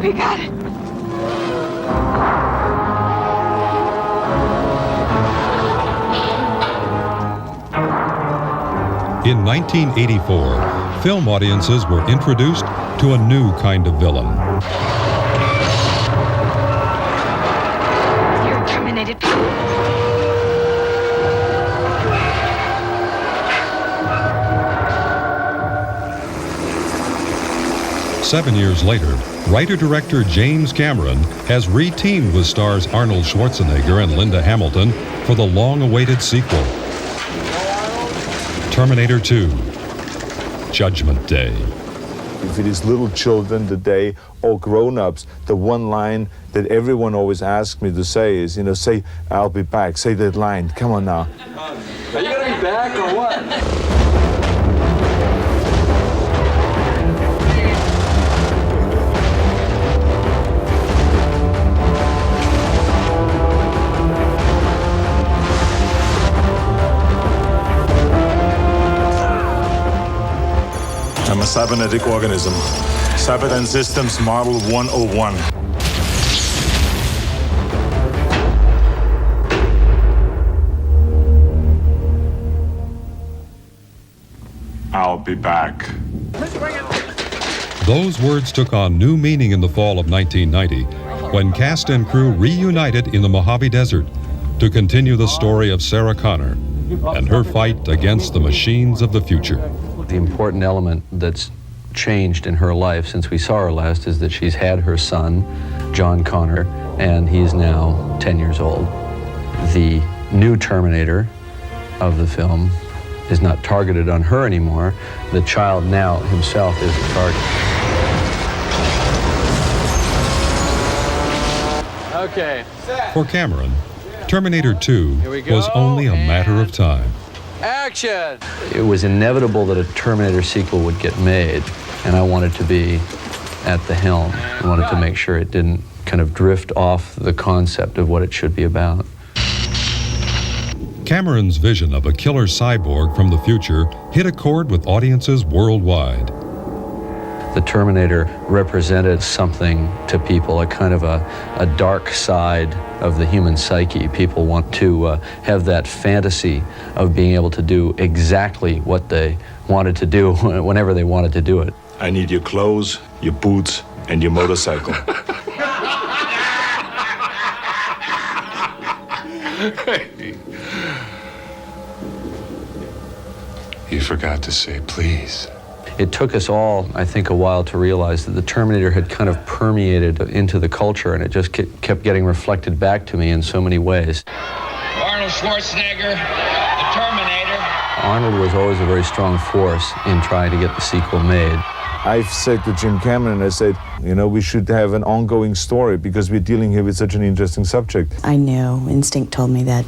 you got it. In 1984, film audiences were introduced to a new kind of villain. You're terminated. 7 years later, writer-director James Cameron has re-teamed with stars Arnold Schwarzenegger and Linda Hamilton for the long-awaited sequel, Terminator 2, Judgment Day. If it is little children today or grown-ups, the one line that everyone always asks me to say is, say, "I'll be back." Say that line. Come on now. Are you gonna be back or what? I'm a cybernetic organism. Cyberdyne Systems Model 101. I'll be back. Those words took on new meaning in the fall of 1990 when cast and crew reunited in the Mojave Desert to continue the story of Sarah Connor and her fight against the machines of the future. The important element that's changed in her life since we saw her last is that she's had her son, John Connor, and he's now 10 years old. The new Terminator of the film is not targeted on her anymore. The child now himself is the target. Okay. For Cameron, Terminator 2 was only a matter of time. Action! It was inevitable that a Terminator sequel would get made, and I wanted to be at the helm. I wanted to make sure it didn't kind of drift off the concept of what it should be about. Cameron's vision of a killer cyborg from the future hit a chord with audiences worldwide. The Terminator represented something to people, a kind of a dark side of the human psyche. People want to have that fantasy of being able to do exactly what they wanted to do whenever they wanted to do it. I need your clothes, your boots, and your motorcycle. You forgot to say please. It took us all, I think, a while to realize that the Terminator had kind of permeated into the culture, and it just kept getting reflected back to me in so many ways. Arnold Schwarzenegger, the Terminator. Arnold was always a very strong force in trying to get the sequel made. I've said to Jim Cameron, I said, we should have an ongoing story because we're dealing here with such an interesting subject. I knew, instinct told me that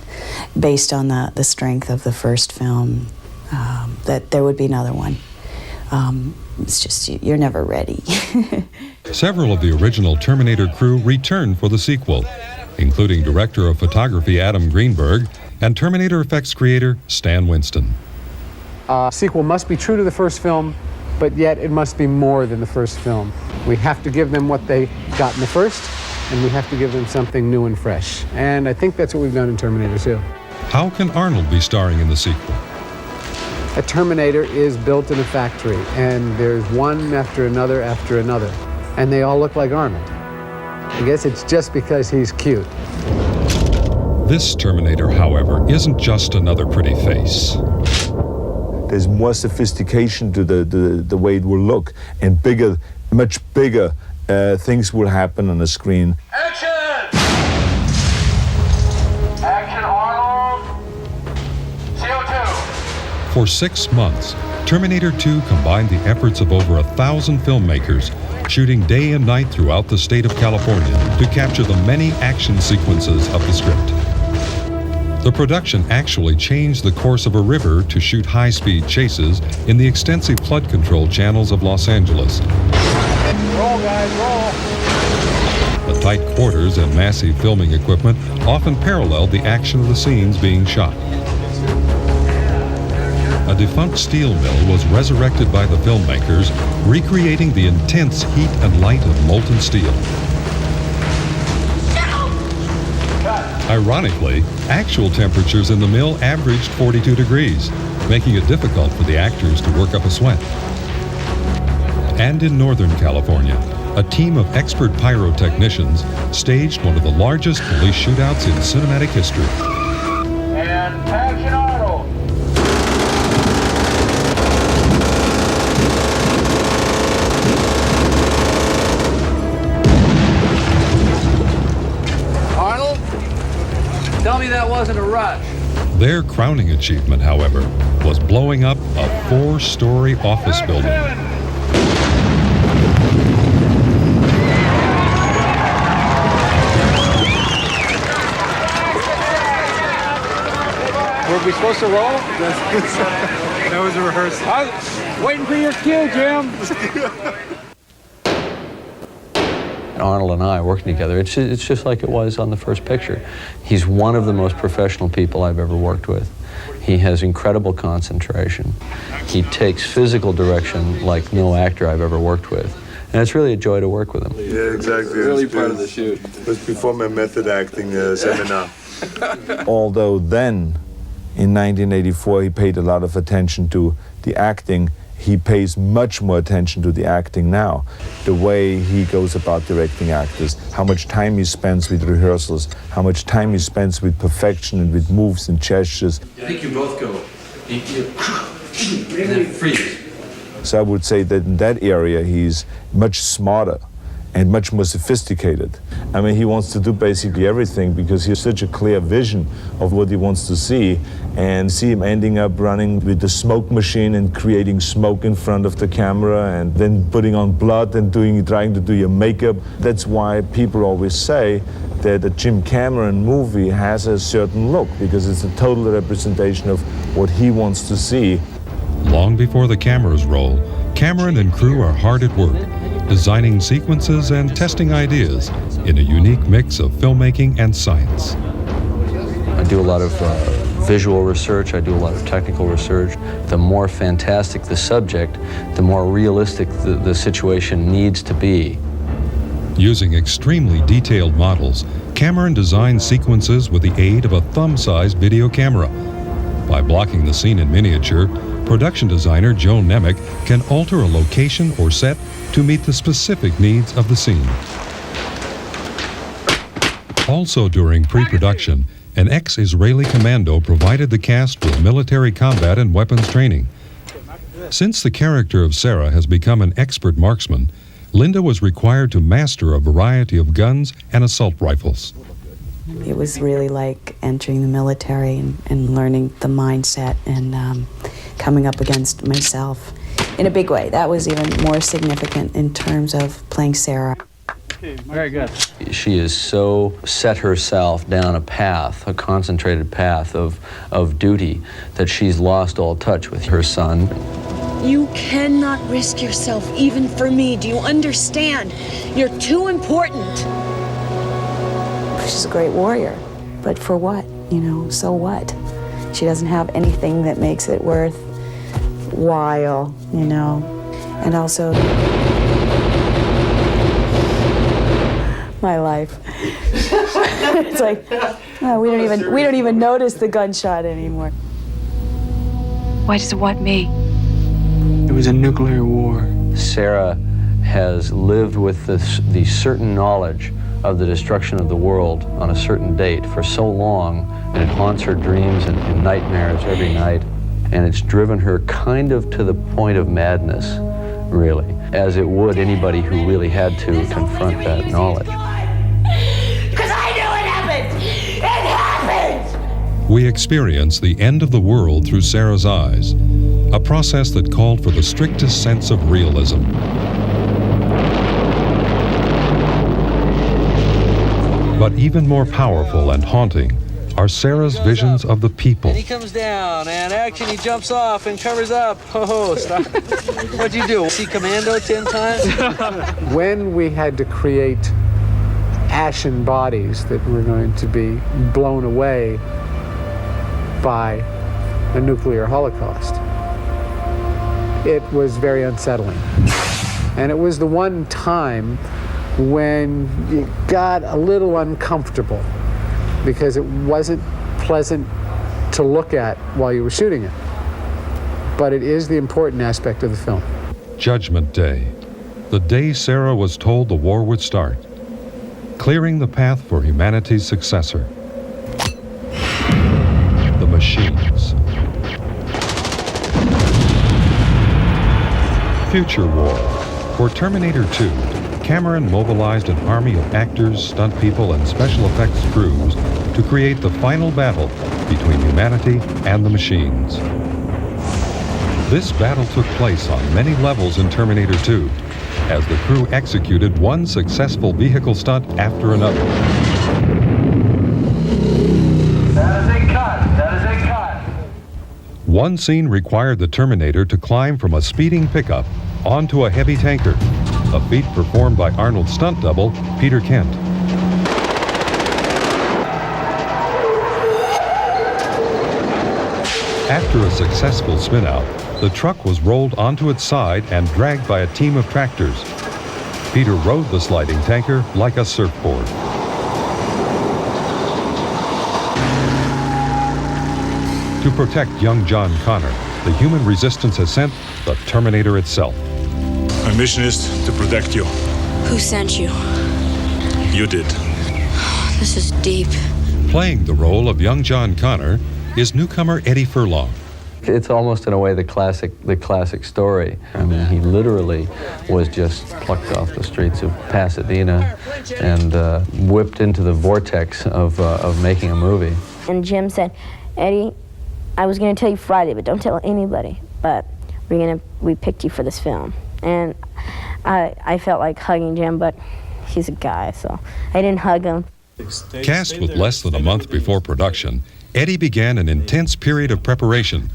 based on the strength of the first film, that there would be another one. It's just, you're never ready. Several of the original Terminator crew returned for the sequel, including director of photography Adam Greenberg and Terminator effects creator Stan Winston. Sequel must be true to the first film, but yet it must be more than the first film. We have to give them what they got in the first, and we have to give them something new and fresh. And I think that's what we've done in Terminator 2. How can Arnold be starring in the sequel? A Terminator is built in a factory, and there's one after another, and they all look like Arnold. I guess it's just because he's cute. This Terminator, however, isn't just another pretty face. There's more sophistication to the way it will look, and much bigger things will happen on the screen. Action! Action, Arnold! CO2! For 6 months, Terminator 2 combined the efforts of over 1,000 filmmakers, shooting day and night throughout the state of California to capture the many action sequences of the script. The production actually changed the course of a river to shoot high-speed chases in the extensive flood control channels of Los Angeles. Roll, guys, roll! The tight quarters and massive filming equipment often paralleled the action of the scenes being shot. a defunct steel mill was resurrected by the filmmakers, recreating the intense heat and light of molten steel. Ironically, actual temperatures in the mill averaged 42 degrees, making it difficult for the actors to work up a sweat. And in Northern California, a team of expert pyrotechnicians staged one of the largest police shootouts in cinematic history. And action, Arnold. Arnold, tell me that wasn't a rush. Their crowning achievement, however, was blowing up a 4-story office building. Were we supposed to roll? That was a rehearsal. I was waiting for your cue, Jim. Arnold and I working together, it's just like it was on the first picture. He's one of the most professional people I've ever worked with. He has incredible concentration. He takes physical direction like no actor I've ever worked with. And it's really a joy to work with him. Yeah, exactly. Really part of the shoot. It was before my method acting seminar. Although then, in 1984, he paid a lot of attention to the acting, he pays much more attention to the acting now. The way he goes about directing actors, how much time he spends with rehearsals, how much time he spends with perfection and with moves and gestures. I think you both go, and then freeze. So I would say that in that area, he's much smarter and much more sophisticated. I mean, he wants to do basically everything because he has such a clear vision of what he wants to see, and see him ending up running with the smoke machine and creating smoke in front of the camera and then putting on blood and trying to do your makeup. That's why people always say that a Jim Cameron movie has a certain look, because it's a total representation of what he wants to see. Long before the cameras roll, Cameron and crew are hard at work, designing sequences and testing ideas in a unique mix of filmmaking and science. I do a lot of visual research, I do a lot of technical research. The more fantastic the subject, the more realistic the situation needs to be. Using extremely detailed models, Cameron designed sequences with the aid of a thumb-sized video camera. By blocking the scene in miniature, production designer Joe Nemec can alter a location or set to meet the specific needs of the scene. Also during pre-production, an ex-Israeli commando provided the cast with military combat and weapons training. Since the character of Sarah has become an expert marksman, Linda was required to master a variety of guns and assault rifles. It was really like entering the military and learning the mindset and coming up against myself in a big way. That was even more significant in terms of playing Sarah. Very good. She is so set herself down a path, a concentrated path of duty, that she's lost all touch with her son. You cannot risk yourself even for me. Do you understand? You're too important. She's a great warrior, but for what? You know, so what? She doesn't have anything that makes it worthwhile, you know. And also, my life. It's like, oh, we don't even notice the gunshot anymore. Why does it want me? It was a nuclear war. Sarah has lived with the certain knowledge of the destruction of the world on a certain date for so long, and it haunts her dreams and nightmares every night, and it's driven her kind of to the point of madness, really, as it would anybody who really had to confront that knowledge. Because I knew it happened! It happened! We experience the end of the world through Sarah's eyes, a process that called for the strictest sense of realism. But even more powerful and haunting are Sarah's visions of the people. And he comes down, and action, he jumps off and covers up. Oh, stop. What'd you do? See Commando 10 times? When we had to create ashen bodies that were going to be blown away by a nuclear holocaust, it was very unsettling. And it was the one time when you got a little uncomfortable because it wasn't pleasant to look at while you were shooting it. But it is the important aspect of the film. Judgment Day, the day Sarah was told the war would start, clearing the path for humanity's successor. The machines. Future War. For Terminator 2, Cameron mobilized an army of actors, stunt people, and special effects crews to create the final battle between humanity and the machines. This battle took place on many levels in Terminator 2, as the crew executed one successful vehicle stunt after another. That is a cut. That is a cut. One scene required the Terminator to climb from a speeding pickup onto a heavy tanker, a feat performed by Arnold's stunt double, Peter Kent. After a successful spin-out, the truck was rolled onto its side and dragged by a team of tractors. Peter rode the sliding tanker like a surfboard. To protect young John Connor, the human resistance has sent the Terminator itself. My mission is to protect you. Who sent you? You did. This is deep. Playing the role of young John Connor is newcomer Eddie Furlong. It's almost in a way the classic story. I mean, he literally was just plucked off the streets of Pasadena and whipped into the vortex of making a movie. And Jim said, Eddie, I was going to tell you Friday, but don't tell anybody. But we picked you for this film. And I felt like hugging Jim, but he's a guy, so I didn't hug him. Cast with less than a month before production, Eddie began an intense period of preparation.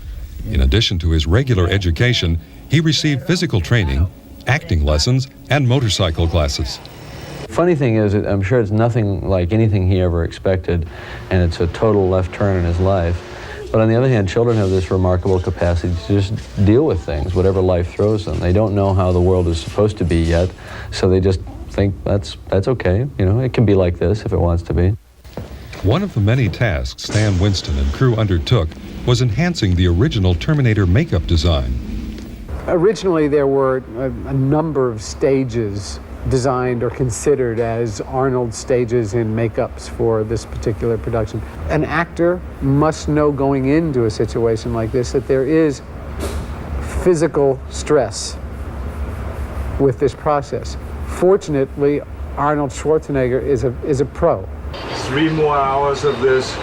In addition to his regular education, he received physical training, acting lessons, and motorcycle classes. Funny thing is, I'm sure it's nothing like anything he ever expected, and it's a total left turn in his life. But on the other hand, children have this remarkable capacity to just deal with things, whatever life throws them. They don't know how the world is supposed to be yet, so they just think that's okay. You know, it can be like this if it wants to be. One of the many tasks Stan Winston and crew undertook was enhancing the original Terminator makeup design. Originally, there were a number of stages designed or considered as Arnold stages in makeups for this particular production. An actor must know going into a situation like this that there is physical stress with this process. Fortunately, Arnold Schwarzenegger is a pro. 3 more hours of this.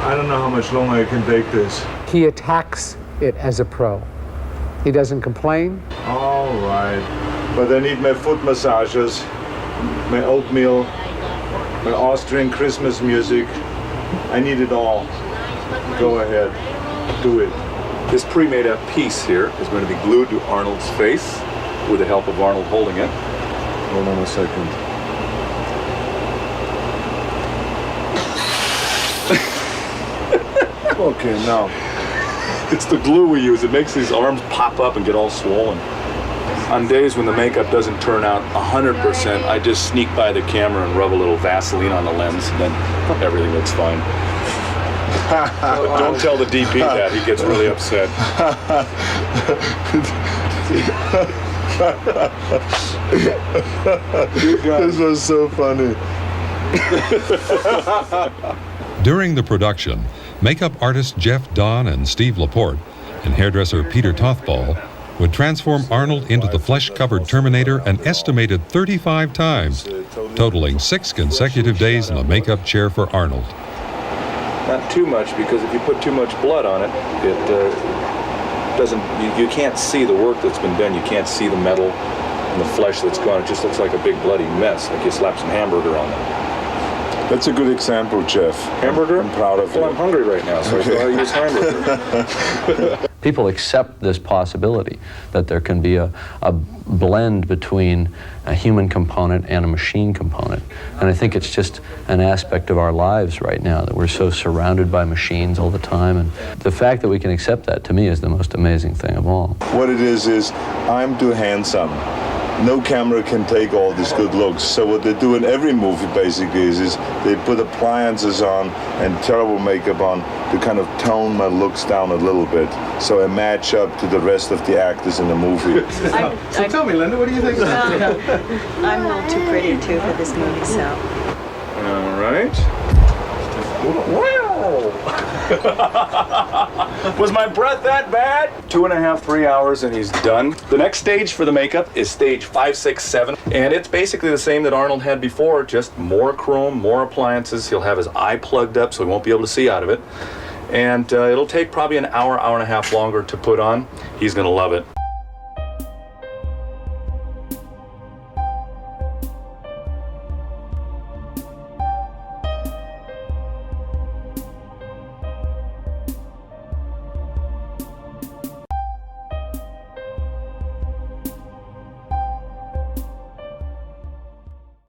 I don't know how much longer I can take this. He attacks it as a pro. He doesn't complain. All right. But I need my foot massages, my oatmeal, my Austrian Christmas music. I need it all. Go ahead. Do it. This pre-made up piece here is going to be glued to Arnold's face with the help of Arnold holding it. Hold on a second. Okay, now. It's the glue we use. It makes these arms pop up and get all swollen. On days when the makeup doesn't turn out 100%, I just sneak by the camera and rub a little Vaseline on the lens, and then everything looks fine. But don't tell the DP that. He gets really upset. This was so funny. During the production, makeup artist Jeff Don and Steve Laporte and hairdresser Peter Tothball would transform Arnold into the flesh-covered Terminator an estimated 35 times, totaling 6 consecutive days in a makeup chair for Arnold. Not too much, because if you put too much blood on it, it doesn't. You can't see the work that's been done. You can't see the metal and the flesh that's gone. It just looks like a big bloody mess, like you slapped some hamburger on it. That's a good example, Jeff. Hamburger? I'm proud of you. Well, I'm hungry right now, so I thought I'd use hamburger. People accept this possibility that there can be a blend between a human component and a machine component. And I think it's just an aspect of our lives right now that we're so surrounded by machines all the time. And the fact that we can accept that, to me, is the most amazing thing of all. What it is I'm too handsome. No camera can take all these good looks. So what they do in every movie basically is they put appliances on and terrible makeup on to kind of tone my looks down a little bit, so I match up to the rest of the actors in the movie. So tell me, Linda, what do you think? I'm a little too pretty too for this movie, so. All right. Wow! Was my breath that bad? 2.5, 3 hours and he's done. The next stage for the makeup is stage 5, 6, 7. And it's basically the same that Arnold had before, just more chrome, more appliances. He'll have his eye plugged up so he won't be able to see out of it. And it'll take probably an hour, hour and a half longer to put on. He's gonna love it.